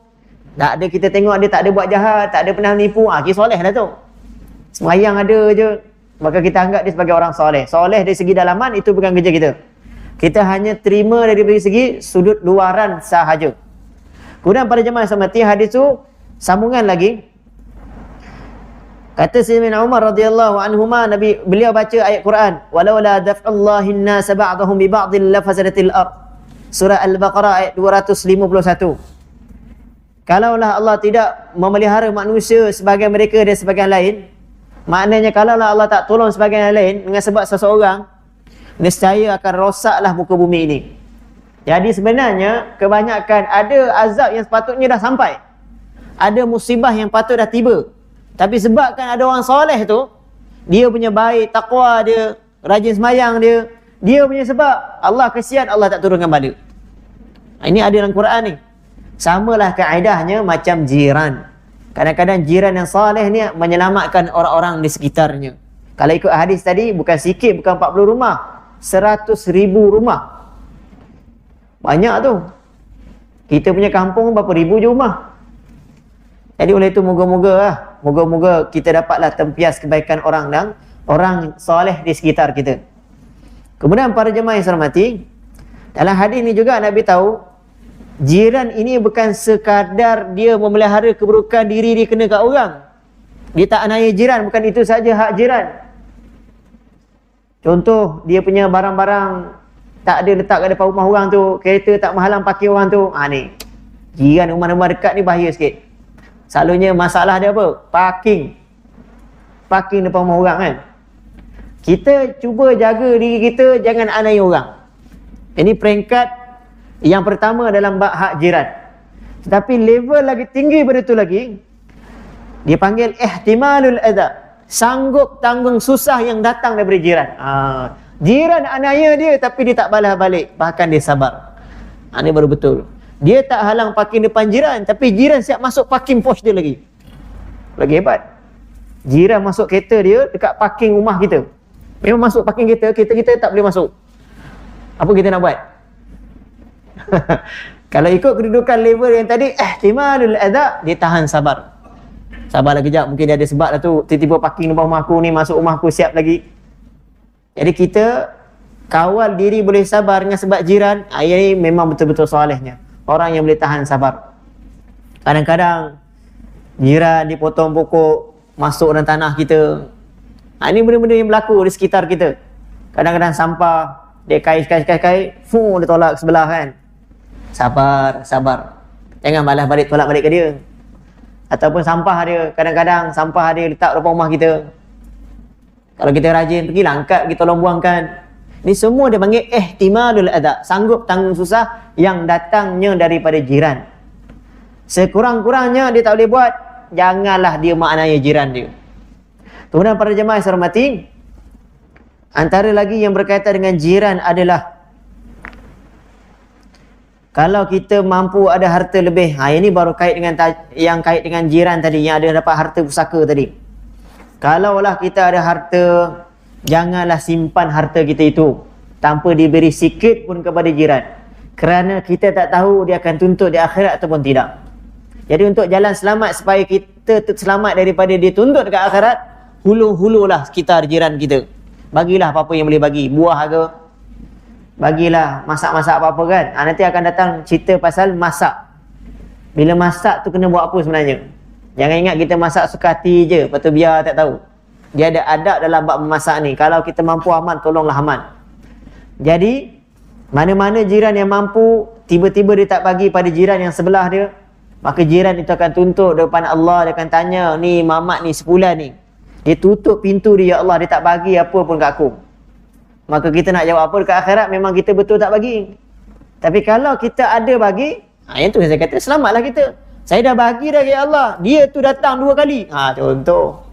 Tak ada kita tengok dia tak ada buat jahat, tak ada pernah nipu, kita soleh lah tu. Semayang ada je, maka kita anggap dia sebagai orang soleh. Soleh dari segi dalaman, itu bukan kerja kita. Kita hanya terima dari segi sudut luaran sahaja. Kemudian para jemaah yang mati, hadis tu sambungan lagi. Kata Sayyidina Umar radhiyallahu anhuma, Nabi beliau baca ayat Quran, walau la daf'allahi an-nas ba'dahum bi ba'din la fasadatil ard. Surah Al-Baqarah ayat 251. Kalaulah Allah tidak memelihara manusia sebagian mereka dan sebagian lain, maknanya kalaulah Allah tak tolong sebagian lain dengan sebab seseorang, nescaya akan rosaklah muka bumi ini. Jadi sebenarnya kebanyakan ada azab yang sepatutnya dah sampai, ada musibah yang patut dah tiba, tapi sebabkan ada orang soleh tu, dia punya baik, takwa dia, rajin semayang dia punya sebab, Allah kesian, Allah tak turunkan bala. Ini ada dalam Quran ni. Samalah kaedahnya macam jiran. Kadang-kadang jiran yang soleh ni menyelamatkan orang-orang di sekitarnya. Kalau ikut hadis tadi, bukan sikit, bukan 40 rumah, 100,000 rumah. Banyak tu. Kita punya kampung berapa ribu je rumah. Jadi oleh itu moga-moga kita dapatlah tempias kebaikan orang dan orang soleh di sekitar kita. Kemudian para jemaah yang saya hormati, dalam hadis ni juga Nabi tahu, jiran ini bukan sekadar dia memelihara keburukan diri dia kena kat orang. Dia tak aniaya jiran, bukan itu saja hak jiran. Contoh, dia punya barang-barang tak ada letak kat depan rumah orang tu, kereta tak menghalang parking orang tu. Ni jiran rumah-rumah dekat ni bahaya sikit. Selalunya masalah dia apa? Parking depan rumah orang kan. Kita cuba jaga diri kita, jangan aniaya orang. Ini peringkat yang pertama dalam bab hak jiran. Tetapi level lagi tinggi pada itu lagi, dia panggil ihtimalul adha, sanggup tanggung susah yang datang daripada jiran. Jiran aniaya dia tapi dia tak balas balik, bahkan dia sabar. Ini baru betul. Dia tak halang parking depan jiran, tapi jiran siap masuk parking pos dia lagi. Lagi hebat. Jiran masuk kereta dia dekat parking rumah kita. Memang masuk parking kita tak boleh masuk. Apa kita nak buat? Kalau ikut kedudukan level yang tadi, ihtimalul adha, dia tahan sabar. Sabarlah kejap, mungkin dia ada sebab lah tu, tiba-tiba parking depan rumah aku ni, masuk rumah aku siap lagi. Jadi kita kawal diri boleh sabar dengan sebab jiran. Ini memang betul-betul solehnya orang yang boleh tahan sabar. Kadang-kadang jiran dipotong pokok masuk dalam tanah kita. Ini benda-benda yang berlaku di sekitar kita. Kadang-kadang sampah dia kait, dia tolak ke sebelah kan. Sabar. Jangan balas balik, tolak balik ke dia. Ataupun sampah dia, kadang-kadang sampah dia letak depan rumah kita. Kalau kita rajin, pergilah angkat, kita tolong buangkan. Ini semua dia panggil ihtimalul adha, sanggup tanggung susah yang datangnya daripada jiran. Sekurang-kurangnya dia tak boleh buat, janganlah dia maknanya jiran dia. Kemudian para jemaah yang saya hormati, antara lagi yang berkaitan dengan jiran adalah kalau kita mampu ada harta lebih. Ini baru kait dengan yang kait dengan jiran tadi, yang ada dapat harta pusaka tadi. Kalaulah kita ada harta, janganlah simpan harta kita itu tanpa diberi sikit pun kepada jiran. Kerana kita tak tahu dia akan tuntut di akhirat ataupun tidak. Jadi untuk jalan selamat supaya kita selamat daripada dia tuntut dekat akhirat, hulu-hululah sekitar jiran kita. Bagilah apa-apa yang boleh bagi, buah ke, bagilah masak-masak apa-apa kan. Nanti akan datang cerita pasal masak. Bila masak tu kena buat apa sebenarnya? Jangan ingat kita masak suka hati je, lepas tu biar tak tahu. Dia ada adab dalam bab memasak ni. Kalau kita mampu aman, tolonglah aman. Jadi, mana-mana jiran yang mampu, tiba-tiba dia tak bagi pada jiran yang sebelah dia, maka jiran itu akan tuntut depan Allah. Dia akan tanya, ni Mamat ni sebulan ni, dia tutup pintu dia, ya Allah, dia tak bagi apa pun kat aku. Maka kita nak jawab apa dekat akhirat, memang kita betul tak bagi. Tapi kalau kita ada bagi, yang tu saya kata, selamatlah kita. Saya dah bagi dah ya Allah, dia tu datang 2 kali. Contoh,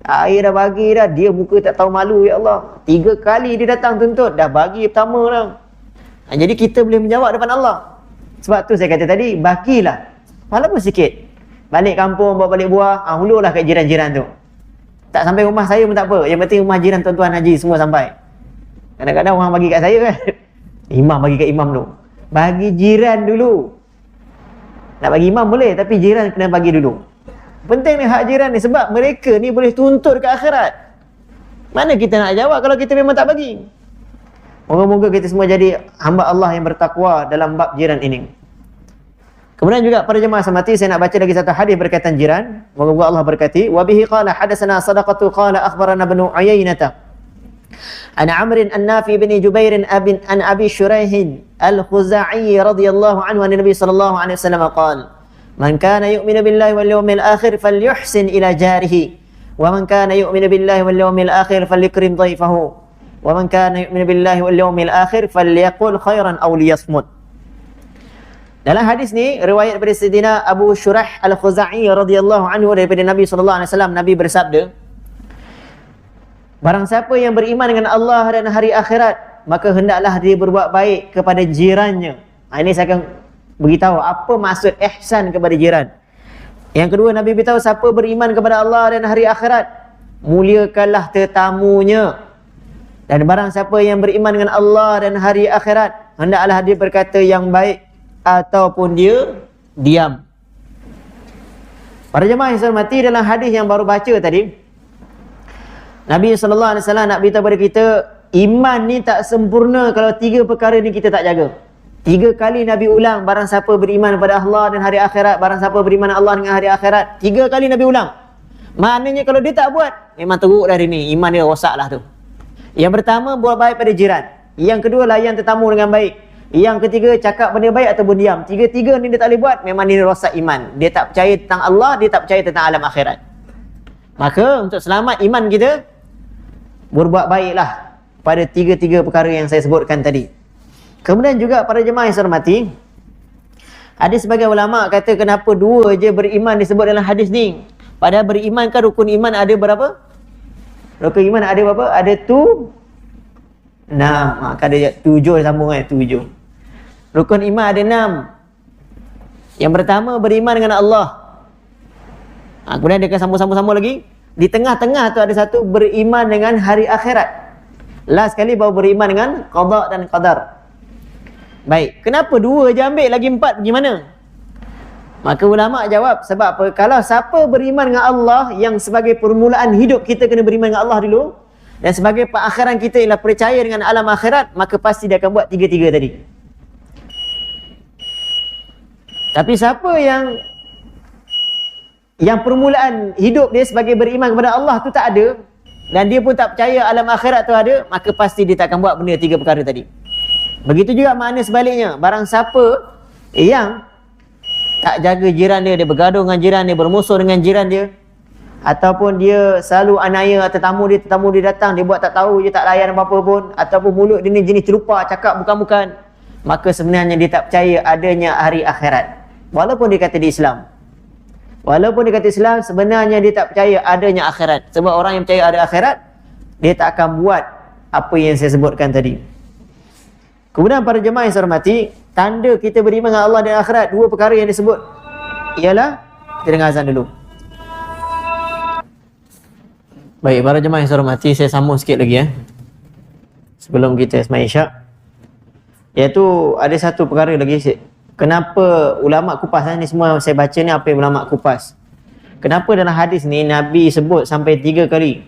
saya dah bagi dah, dia muka tak tahu malu ya Allah. 3 kali dia datang tuntut, dah bagi pertama dah. Jadi kita boleh menjawab depan Allah. Sebab tu saya kata tadi, bagilah walaupun sikit. Balik kampung, bawa balik buah, hululah kat jiran-jiran tu. Tak sampai rumah saya pun tak apa, yang penting rumah jiran tuan-tuan haji semua sampai. Kadang-kadang orang bagi kat saya kan, imam bagi kat imam tu. Bagi jiran dulu. Nak bagi imam boleh, tapi jiran kena bagi dulu. Penting ni hak jiran ni, sebab mereka ni boleh tuntut ke akhirat. Mana kita nak jawab kalau kita memang tak bagi? Moga-moga kita semua jadi hamba Allah yang bertakwa dalam bab jiran ini. Kemudian juga para jemaah semati, saya nak baca lagi satu hadis berkaitan jiran. Moga-moga Allah berkati. Wa bihi qala hadatsana Sadaqatu qala akhbarana Ibnu Uyainah an Amr an Nafi bin Jubair an Abi Shuraih al-Khuzai radhiyallahu anhu an Nabi sallallahu alaihi wasallam qala man kana yu'minu billahi wal yawmil akhir falyuhsin ila jarihi wa man kana yu'minu billahi wal yawmil akhir falyukrim dhaifahu wa man kana yu'minu billahi wal yawmil akhir falyaqul khairan aw liyasmut. Dalam hadis ni riwayat daripada Sayyidina Abu Shuraih Al-Khuzai radhiyallahu anhu daripada Nabi sallallahu alaihi wasallam, Nabi bersabda, barang siapa yang beriman dengan Allah dan hari akhirat, maka hendaklah dia berbuat baik kepada jirannya. Ini saya akan beritahu apa maksud ihsan kepada jiran. Yang kedua, Nabi beritahu siapa beriman kepada Allah dan hari akhirat, muliakanlah tetamunya. Dan barang siapa yang beriman dengan Allah dan hari akhirat, hendaklah dia berkata yang baik ataupun dia diam. Para jemaah yang saya hormati, dalam hadis yang baru baca tadi, Nabi sallallahu alaihi wasallam nak beritahu kepada kita, iman ni tak sempurna kalau 3 perkara ni kita tak jaga. 3 kali Nabi ulang, barang siapa beriman kepada Allah dan hari akhirat, barang siapa beriman Allah dengan hari akhirat. 3 kali Nabi ulang. Maknanya kalau dia tak buat, memang teruk dah hari ni, iman dia rosak lah tu. Yang pertama, buat baik pada jiran. Yang kedua, layan tetamu dengan baik. Yang ketiga, cakap benda baik ataupun diam. 3-3 ni dia tak boleh buat, memang dia rosak iman. Dia tak percaya tentang Allah, dia tak percaya tentang alam akhirat. Maka untuk selamat iman kita, berbuat baiklah pada 3 perkara yang saya sebutkan tadi. Kemudian juga para jemaah yang saya hormati, ada sebagian ulama kata kenapa 2 je beriman disebut dalam hadis ni. Padahal beriman kan rukun iman ada berapa? Rukun iman ada berapa? Ada 6. Kan ada 7 sambung kan, 7. Rukun iman ada 6. Yang pertama, beriman dengan Allah. Kemudian dia akan sambung-sambung lagi. Di tengah-tengah tu ada satu, beriman dengan hari akhirat. Last sekali baru beriman dengan qada dan qadar. Baik, kenapa 2 je ambil, lagi 4 pergi mana? Maka ulama jawab, sebab apa? Kalau siapa beriman dengan Allah, yang sebagai permulaan hidup kita kena beriman dengan Allah dulu, dan sebagai perakhiran kita ialah percaya dengan alam akhirat, maka pasti dia akan buat 3 tadi. Tapi siapa yang permulaan hidup dia sebagai beriman kepada Allah tu tak ada, dan dia pun tak percaya alam akhirat tu ada, maka pasti dia tak akan buat benda 3 perkara tadi. Begitu juga makna sebaliknya, barang siapa yang tak jaga jiran dia, dia bergaduh dengan jiran dia, bermusuh dengan jiran dia, ataupun dia selalu anaya tetamu dia datang, dia buat tak tahu, dia tak layan apa-apa pun, ataupun mulut dia ni jenis terlupa, cakap bukan-bukan, maka sebenarnya dia tak percaya adanya hari akhirat. Walaupun dia kata di Islam, sebenarnya dia tak percaya adanya akhirat. Sebab orang yang percaya ada akhirat, dia tak akan buat apa yang saya sebutkan tadi. Kemudian para jemaah yang saya hormati, tanda kita beriman dengan Allah dan akhirat, 2 perkara yang disebut ialah, kita dengar azan dulu. Baik, para jemaah yang saya hormati, saya sambung sikit lagi sebelum kita sembahyang Isyak. Iaitu ada satu perkara lagi. Kenapa ulama kupas ni semua saya baca ni apa yang ulama kupas. Kenapa dalam hadis ni Nabi sebut sampai 3 kali,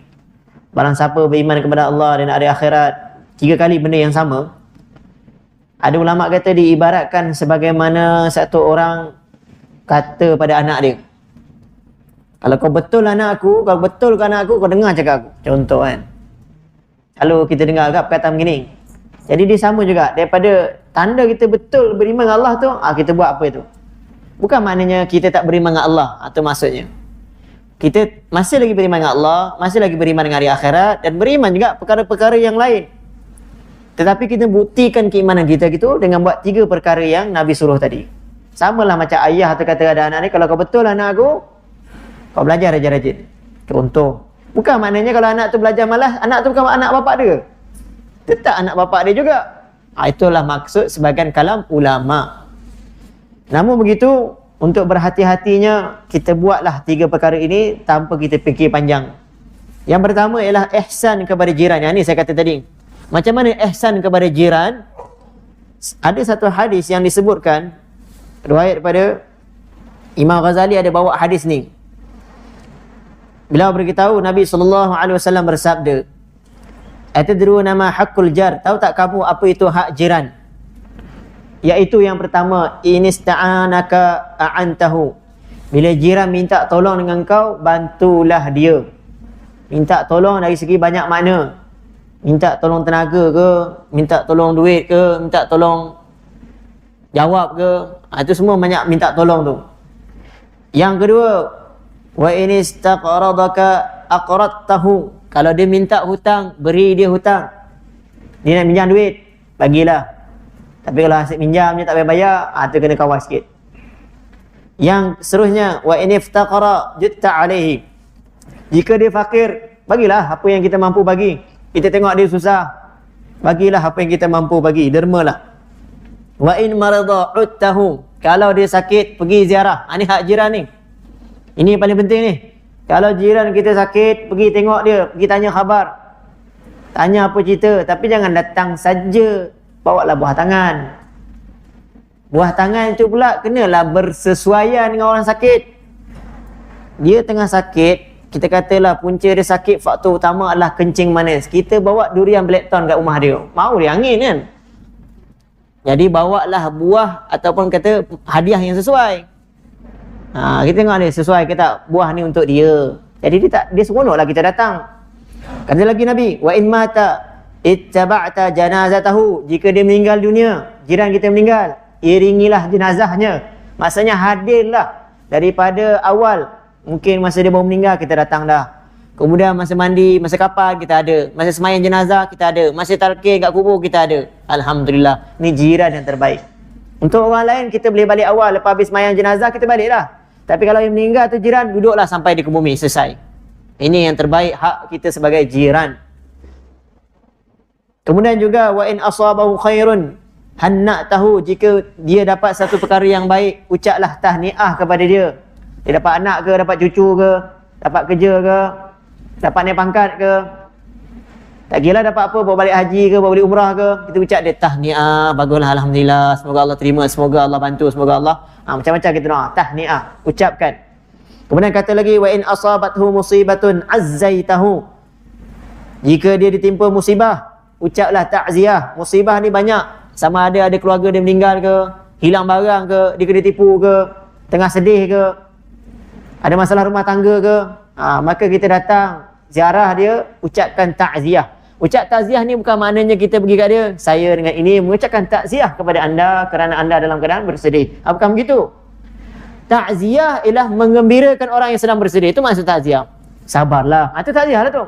barang siapa beriman kepada Allah dan hari akhirat, 3 kali benda yang sama. Ada ulama kata diibaratkan sebagaimana satu orang kata pada anak dia, kalau kau betul anak aku, kau dengar cakap aku. Contoh kan, kalau kita dengar agak perkataan begini. Jadi dia sama juga, daripada tanda kita betul beriman dengan Allah tu, kita buat apa itu. Bukan maknanya kita tak beriman dengan Allah, itu maksudnya. Kita masih lagi beriman dengan Allah, masih lagi beriman dengan hari akhirat, dan beriman juga perkara-perkara yang lain. Tetapi kita buktikan keimanan kita gitu dengan buat 3 perkara yang Nabi suruh tadi. Samalah macam ayah tu kata ada anak ni, kalau kau betul anak aku, kau belajar rajin-rajin. Contoh. Bukan maknanya kalau anak tu belajar malas, anak tu bukan anak bapak dia. Tetap anak bapak dia juga. Itulah maksud sebagian kalam ulama. Namun begitu, untuk berhati-hatinya, kita buatlah 3 perkara ini tanpa kita fikir panjang. Yang pertama ialah ihsan kepada jiran. Yang ni saya kata tadi. Macam mana ihsan kepada jiran? Ada satu hadis yang disebutkan, riwayat daripada Imam Ghazali ada bawa hadis ni. Beliau beritahu Nabi SAW bersabda, atadruna ma haqqul jar, tahu tak kamu apa itu hak jiran? Iaitu yang pertama, inista'anaka a'antahu. Bila jiran minta tolong dengan kau, bantulah dia. Minta tolong dari segi banyak makna. Minta tolong tenaga ke, minta tolong duit ke, minta tolong jawab ke, itu semua banyak minta tolong tu. Yang kedua, wa inistaqradaka aqradtahu. Kalau dia minta hutang, beri dia hutang. Dia nak pinjam duit, bagilah. Tapi kalau asyik pinjam dia tak payah bayar, tu kena kawal sikit. Yang seterusnya, wa iniftaqara jutta alaihi. Jika dia fakir, bagilah apa yang kita mampu bagi. Kita tengok dia susah, bagilah apa yang kita mampu bagi, dermalah. Wa in marada uttahu. Kalau dia sakit, pergi ziarah. Ini hak jiran ni. Ini paling penting ni. Kalau jiran kita sakit, pergi tengok dia, pergi tanya khabar. Tanya apa cerita, tapi jangan datang saja. Bawalah buah tangan. Buah tangan itu pula kenalah bersesuaian dengan orang sakit. Dia tengah sakit, kita katalah punca dia sakit, faktor utama adalah kencing manis. Kita bawa durian blackton kat rumah dia. Mau dia angin kan? Jadi bawalah buah ataupun kata hadiah yang sesuai. Kita tengok ni sesuai ke tak buah ni untuk dia. Jadi dia seronoklah kita datang. Kata lagi Nabi, wa in mata ittaba'ta janazatahu. Jika dia meninggal dunia, jiran kita meninggal, iringilah jenazahnya. Maksudnya hadirlah daripada awal. Mungkin masa dia baru meninggal kita datang dah. Kemudian masa mandi, masa kapal kita ada. Masa semayang jenazah kita ada. Masa talqin kat kubur kita ada. Alhamdulillah. Ni jiran yang terbaik. Untuk orang lain kita boleh balik awal. Lepas habis semayang jenazah kita balik dah. Tapi kalau yang meninggal tu jiran, duduklah sampai di ke bumi. Selesai. Ini yang terbaik hak kita sebagai jiran. Kemudian juga wa in asabahu khairun hanna'tahu. Jika dia dapat satu perkara yang baik, ucaplah tahniah kepada dia. Dia dapat anak ke, dapat cucu ke, dapat kerja ke, dapat naik pangkat ke, tak kira dapat apa, bawa balik haji ke, bawa balik umrah ke, kita ucap dia tahniah, baguslah, alhamdulillah, semoga Allah terima, semoga Allah bantu, semoga Allah macam-macam kita doa, tahniah, ucapkan. Kemudian kata lagi, wa in asabathu musibatun azzaitahu. Jika dia ditimpa musibah, ucaplah takziah. Musibah ni banyak, sama ada keluarga dia meninggal ke, hilang barang ke, dia kena tipu ke, tengah sedih ke, ada masalah rumah tangga ke, maka kita datang ziarah dia, ucapkan takziah. Ucap takziah ni bukan maknanya kita pergi kat dia, saya dengan ini mengucapkan takziah kepada anda kerana anda dalam keadaan bersedih. Bukan begitu. Takziah ialah menggembirakan orang yang sedang bersedih. Itu maksud takziah. Sabarlah. Itu takziah lah tu.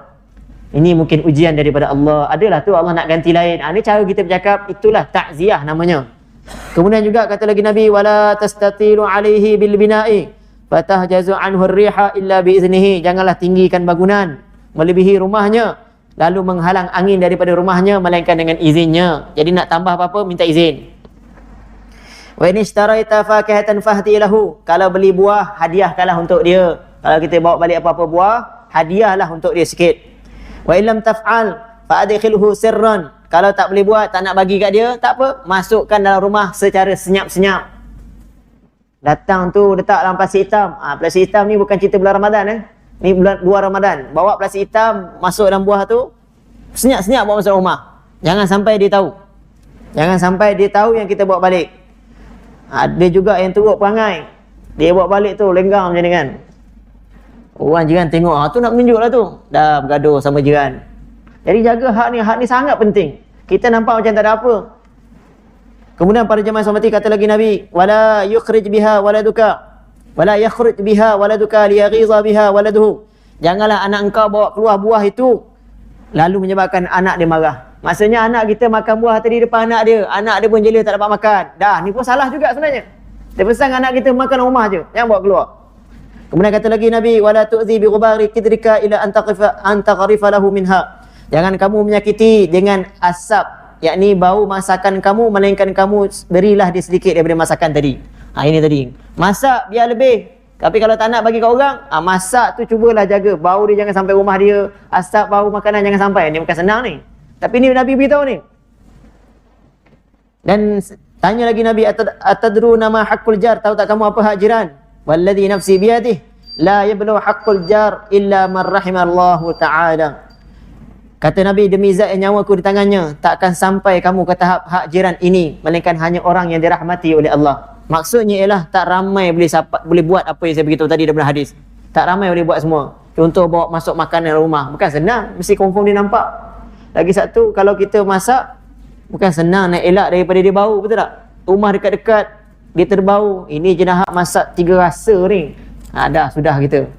Ini mungkin ujian daripada Allah. Adalah tu Allah nak ganti lain. Ini cara kita bercakap, itulah takziah namanya. Kemudian juga kata lagi Nabi, wala tastatilu alaihi bil bina'i fatahjazu anhu ar-riha illa bi iznihi. Janganlah tinggikan bangunan melebihi rumahnya, lalu menghalang angin daripada rumahnya melainkan dengan izinnya. Jadi nak tambah apa-apa minta izin. Wa in ishtaraita fakihatan fahdi lahu. Kalau beli buah, hadiahkanlah untuk dia. Kalau kita bawa balik apa-apa buah, hadiahlah untuk dia sikit. Wa illam taf'al fa adkhilhu sirran. Kalau tak boleh buat, tak nak bagi kat dia, tak apa, masukkan dalam rumah secara senyap-senyap. Datang tu letak dalam plastik hitam. Plastik hitam ni bukan cerita bulan Ramadan Ni luar Ramadan. Bawa plastik hitam, masuk dalam buah tu, senyap-senyap bawa masuk rumah. Jangan sampai dia tahu. Jangan sampai dia tahu yang kita bawa balik. Ada juga yang teruk perangai. Dia bawa balik tu, lenggang macam ni kan. Orang jiran tengok, tu nak menunjuk lah tu. Dah bergaduh sama jiran. Jadi jaga hak ni sangat penting. Kita nampak macam tak ada apa. Kemudian para jemaah sahabat kata lagi Nabi, wala yukhrij biha waladuka. Wala yakhruj biha waladuka liyaghiza biha waladuhu. Janganlah anak engkau bawa keluar buah itu lalu menyebabkan anak dia marah. Maksudnya anak kita makan buah tadi depan anak dia pun jela tak dapat makan. Dah, ni pun salah juga sebenarnya. Dia pesan anak kita makan rumah je, jangan bawa keluar. Kemudian kata lagi Nabi, wala tu'zi bi ghubari kidrika ila an taghrifa lahu minha. Jangan kamu menyakiti dengan asap, yakni bau masakan kamu, melainkan kamu berilah dia sedikit daripada masakan tadi. Ini tadi. Masak biar lebih. Tapi kalau tak nak bagi kat orang, masak tu cubalah jaga. Bau dia jangan sampai rumah dia. Asap bau makanan jangan sampai. Ni bukan senang ni. Tapi ni Nabi beritahu ni. Dan tanya lagi Nabi, atadru nama haqqul jar. Tahu tak kamu apa hak jiran? Walladhi nafsi biyadih. La yablu haqqul jar illa man rahimallahu ta'ala. Kata Nabi, demi zat yang nyawaku di tangannya, tak akan sampai kamu ke tahap hak jiran ini, melainkan hanya orang yang dirahmati oleh Allah. Maksudnya ialah tak ramai boleh buat apa yang saya beritahu tadi dalam hadis. Tak ramai boleh buat semua. Contoh bawa masuk makanan rumah, bukan senang, mesti confirm dia nampak. Lagi satu, kalau kita masak, bukan senang nak elak daripada dia bau, betul tak? Rumah dekat-dekat, dia terbau. Ini jenahak masak 3 rasa ni. Dah, sudah kita.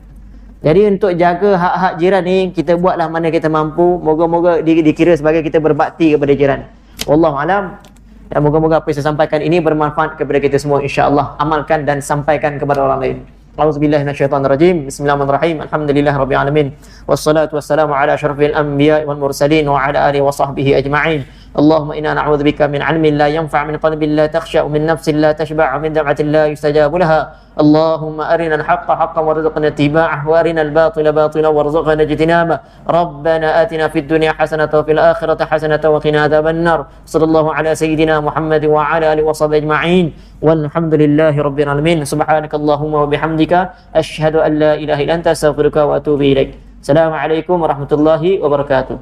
Jadi untuk jaga hak-hak jiran ni, kita buatlah mana kita mampu. Moga-moga dikira sebagai kita berbakti kepada jiran. Wallahu alam. Dan moga-moga apa yang saya sampaikan ini bermanfaat kepada kita semua, insya-Allah. Amalkan dan sampaikan kepada orang lain. A'udzubillahi minasyaitonirrajim. Bismillahirrahmanirrahim. Alhamdulillahirabbil alamin. Wassalatu wassalamu ala asyrafil anbiya'i wal mursalin wa ala alihi wa sahbihi ajma'in. Allahumma inna na'udzubika min 'ilmin la yanfa' min qalbin la takhsha' min nafsin la tashba' min da'watin la yustajabu laha. Allahumma arina al-haqqa haqqan warzuqna ittiba'ah wa arina al-batila batilan warzuqna ijtinabah. Rabbana atina fid dunya hasanatan wa fil akhirati hasanatan wa qina adzabannar. Sallallahu ala sayyidina Muhammad wa ala alihi wa sahbihi ajma'in. Walhamdulillahi rabbil alamin. Subhanakallahumma wa bihamdika asyhadu an la ilaha illa anta astaghfiruka wa atubu ilaik. Assalamualaikum warahmatullahi wabarakatuh.